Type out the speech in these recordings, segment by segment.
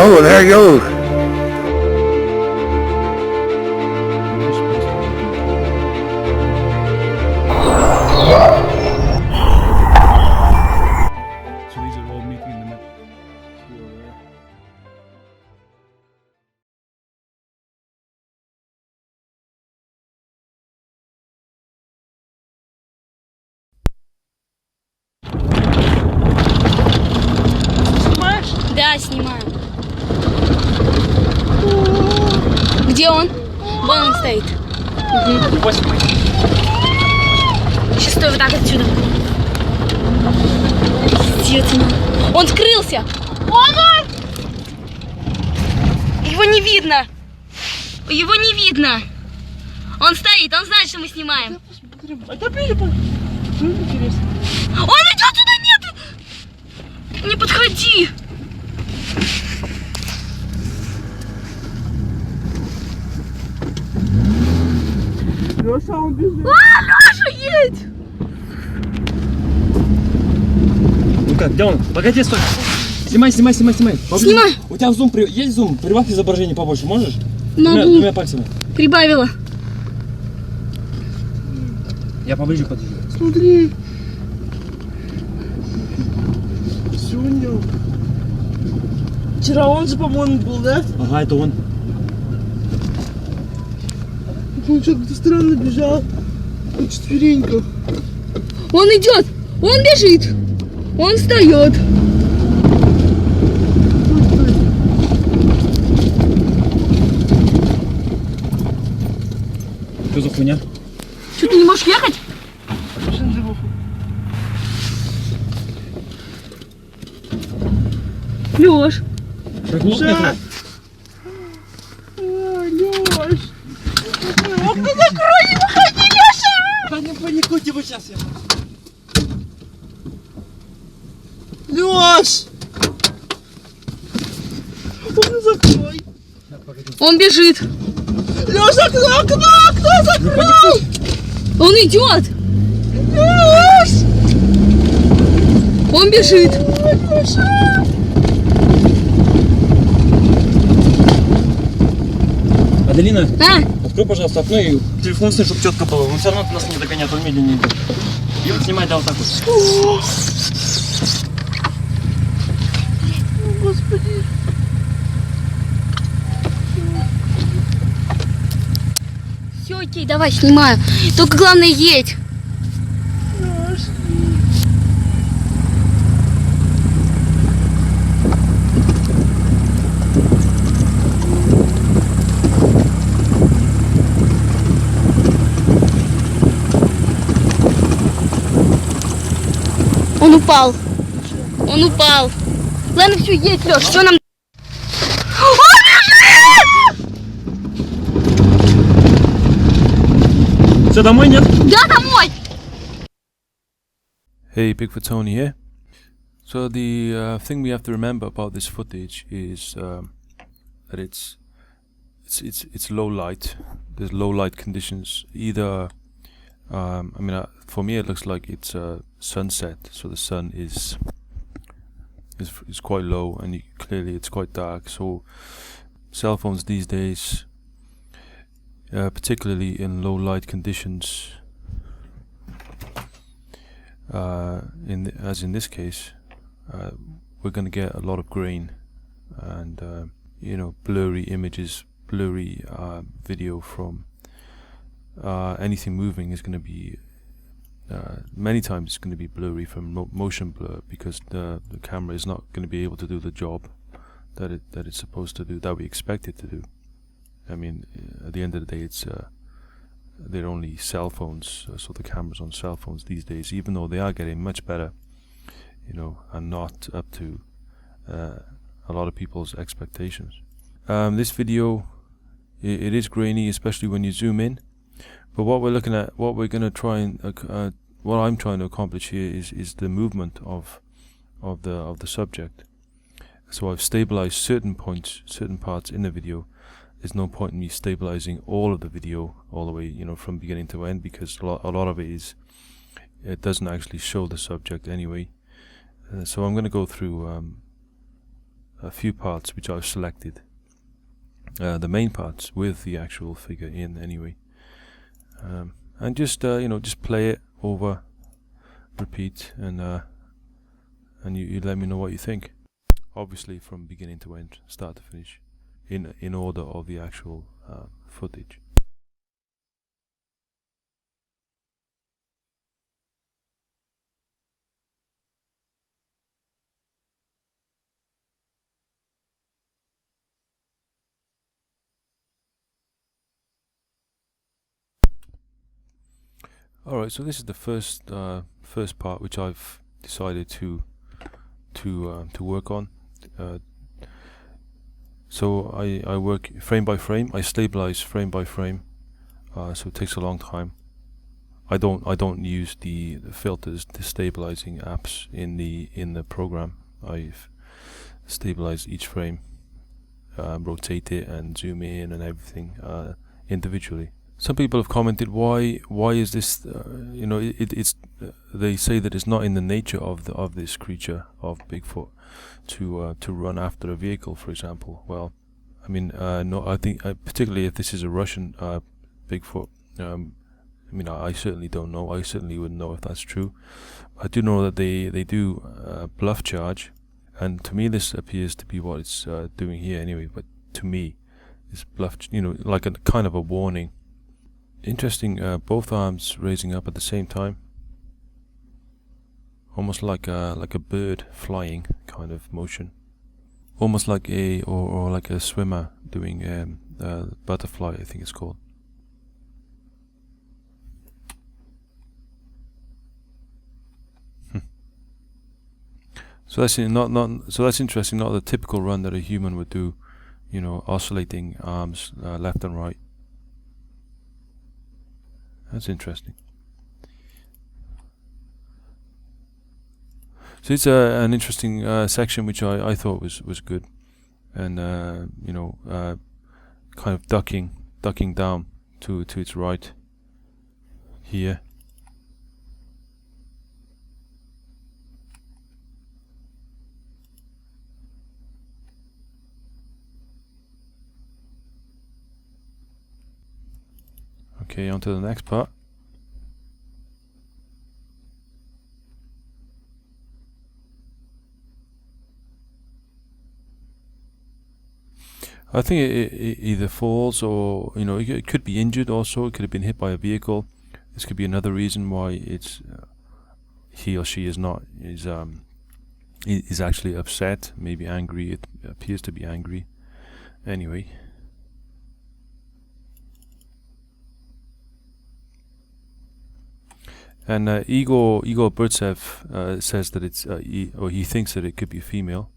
Oh, there it goes. So these are all meeting in the middle. Снимаешь? Да, снимаю. Где он? Вон он стоит. Угу. Сейчас стой вот так отсюда. Пиздец, он скрылся. Он! Его не видно. Его не видно. Он стоит, он знает, что мы снимаем. Это интересно. Он идет туда, нет! Не подходи! Леша, он бежит. Леша, едь! Ну как, где он? Погоди, стой! Снимай. Снимай. У тебя зум, есть зум? Прибавь изображение побольше, можешь? Могу. Двумя пальцами. Прибавила. Я поближе подъезжу. Смотри. Сюня. Вчера он же, по-моему, был, да? Ага, это он. Он что-то странно бежал. На четвереньках. Он идет! Он бежит! Он встает! Что за хуйня? Что, ты не можешь ехать? Лёш! Леша! Леш! Окно закрой, не выходи, Леша! Да не паникуйте вы сейчас. Леш! Окно закрой! Он бежит! Леша, окно закрой! Он идет! Леш! Он бежит! Леша! Аделина, А? открой, пожалуйста, окно и телефон сними, чтобы четко было. Он все равно нас не догоняет, он медленнее идет. И вот снимай, да, вот так вот. Господи! Все, окей, давай, снимаю. Только главное, едь. Леш! Он упал. Он упал. Ладно, все, едь, Леш, что нам... Все, домой нет? Да, домой! Hey, Bigfoot Tony here. So the thing we have to remember about this footage is that it's low light. There's low light conditions. Either, for me it looks like it's sunset, so the sun is quite low, and clearly it's quite dark. So cell phones these days, particularly in low light conditions, as in this case, we're going to get a lot of grain and blurry images, blurry video from anything moving is going to be many times it's going to be blurry from motion blur, because the camera is not going to be able to do the job that it's supposed to do, that we expect it to do. I mean, at the end of the day, it's they're only cell phones, so the cameras on cell phones these days, even though they are getting much better, are not up to a lot of people's expectations. This video, it is grainy, especially when you zoom in. But what we're looking at, what we're going to try and, what I'm trying to accomplish here is the movement of the subject. So I've stabilized certain points, certain parts in the video. There's no point in me stabilizing all of the video all the way, from beginning to end, because a lot of it doesn't actually show the subject anyway. So I'm going to go through a few parts which I've selected, the main parts with the actual figure in anyway, and just just play it over, repeat, and you let me know what you think. Obviously from beginning to end, start to finish, in order of the actual footage. Alright, so this is the first part which I've decided to work on. So I work frame by frame. I stabilize frame by frame, so it takes a long time. I don't use the filters, the stabilizing apps in the program. I've stabilized each frame, rotate it and zoom in and everything individually. Some people have commented, why is this? It's they say that it's not in the nature of this creature, of Bigfoot, to run after a vehicle, for example. Well, I mean, no, I think particularly if this is a Russian Bigfoot. I certainly don't know. I certainly wouldn't know if that's true. I do know that they do bluff charge, and to me this appears to be what it's doing here anyway. But to me, it's bluff, like a kind of a warning. Interesting, both arms raising up at the same time, almost like a bird flying kind of motion, almost like or like a swimmer doing butterfly, I think it's called. So that's interesting. Not the typical run that a human would do, oscillating arms left and right. That's interesting. So it's an interesting section which I thought was good, and kind of ducking down to its right here. Okay, on to the next part. I think it either falls or, it could be injured also. It could have been hit by a vehicle. This could be another reason why it's he or she is actually upset, maybe angry. It appears to be angry. Anyway. And Igor Burtsev says that it's he thinks that it could be a female.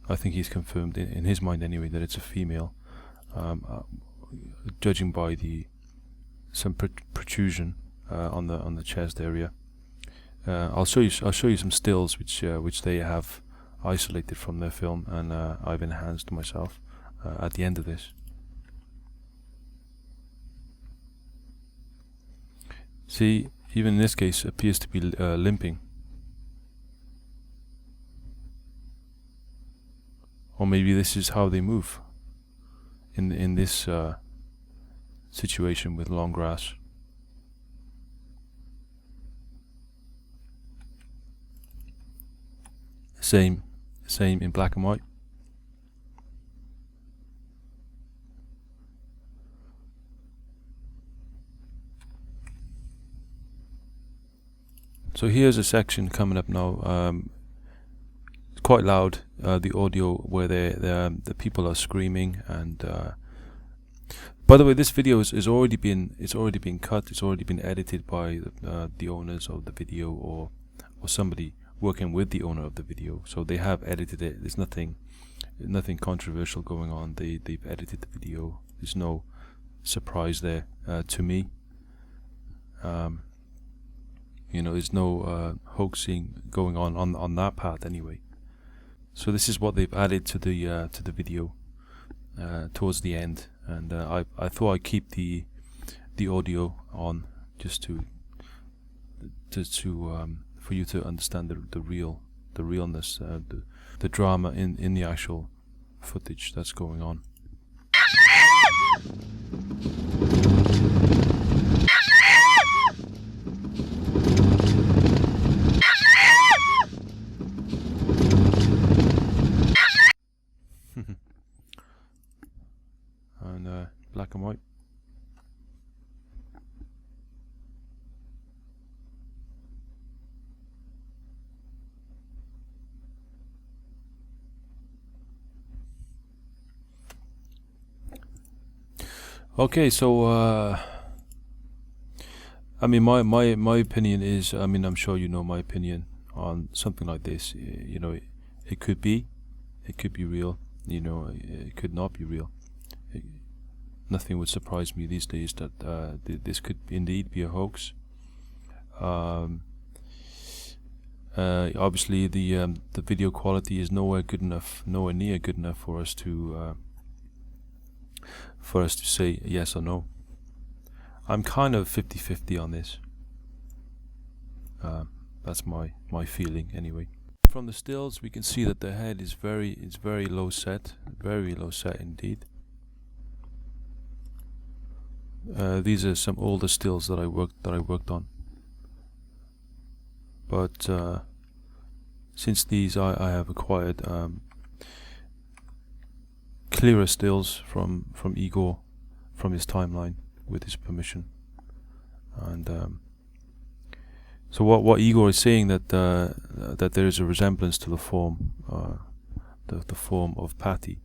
I think he's confirmed in his mind anyway that it's a female, judging by some protrusion on the chest area. I'll show you some stills which they have isolated from their film, and I've enhanced myself at the end of this. See. Even in this case, appears to be limping, or maybe this is how they move in this situation with long grass. Same in black and white. So here's a section coming up now. It's quite loud. The audio where the people are screaming, and by the way, this video is already been cut. It's already been edited by the owners of the video, or somebody working with the owner of the video. So they have edited it. There's nothing controversial going on. They've edited the video. There's no surprise there to me. There's no hoaxing going on that part anyway. So this is what they've added to the video towards the end, and I thought I'd keep the audio on just to for you to understand the realness, the drama in the actual footage that's going on. And black and white. Okay, so I mean, my opinion is, I mean, I'm sure you know my opinion on something like this. You know, it could be real. You know, it could not be real. Nothing would surprise me these days that this could indeed be a hoax. Obviously, the video quality is nowhere near good enough for us to say yes or no. I'm kind of 50-50 on this. That's my feeling anyway. From the stills, we can see that the head is very low set, very low set indeed. These are some older stills that I worked on. But since these, I have acquired clearer stills from Igor, from his timeline, with his permission. And so what Igor is saying, that that there is a resemblance to the form, the form of Patty,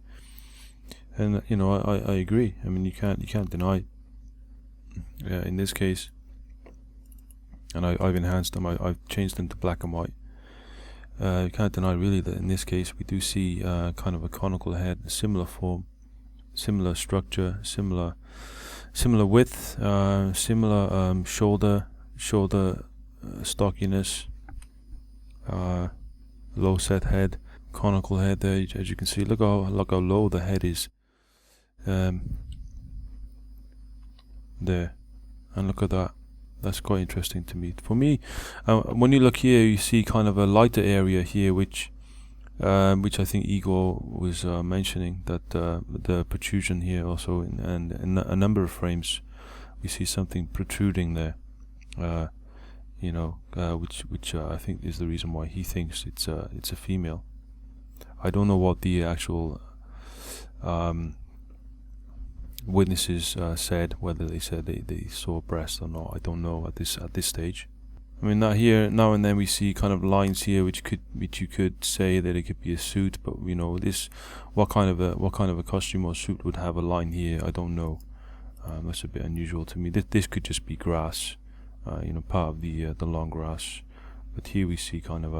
and you know, I agree. I mean, you can't deny it. In this case, and I've enhanced them. I've changed them to black and white. You can't deny really that in this case we do see kind of a conical head, a similar form, similar structure, similar width, similar shoulder stockiness, low set head, conical head there, as you can see. Look how low the head is there, and look at that. That's quite interesting to me. For me, when you look here, you see kind of a lighter area here, which I think Igor was mentioning, that the protrusion here also, and in a number of frames, we see something protruding there. You know, which I think is the reason why he thinks it's a female. I don't know what the actual witnesses said, whether they said they saw breast or not. I don't know at this stage. I mean, now and then we see kind of lines here which you could say that it could be a suit, but you know, what kind of a costume or suit would have a line here? I don't know. That's a bit unusual to me. This could just be grass, you know, part of the long grass. But here we see kind of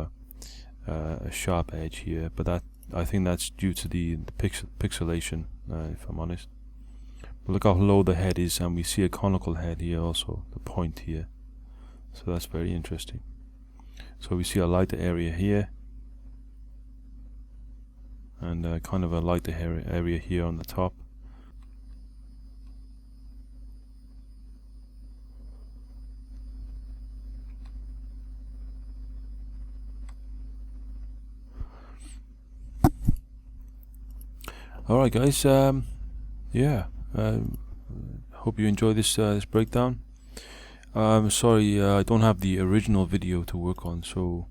a sharp edge here. But that, I think that's due to the pixelation, if I'm honest. But look how low the head is, and we see a conical head here also, the point here. So that's very interesting. So we see a lighter area here, and kind of a lighter area here on the top. Alright guys, yeah, hope you enjoy this breakdown. Sorry, I don't have the original video to work on, so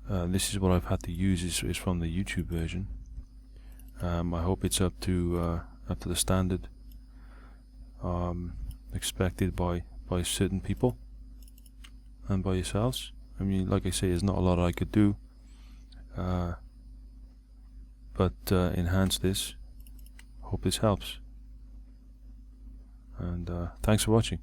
this is what I've had to use is from the YouTube version. I hope it's up to the standard expected by certain people and by yourselves. I mean, like I say, there's not a lot I could do, but enhance this. Hope this helps, and thanks for watching.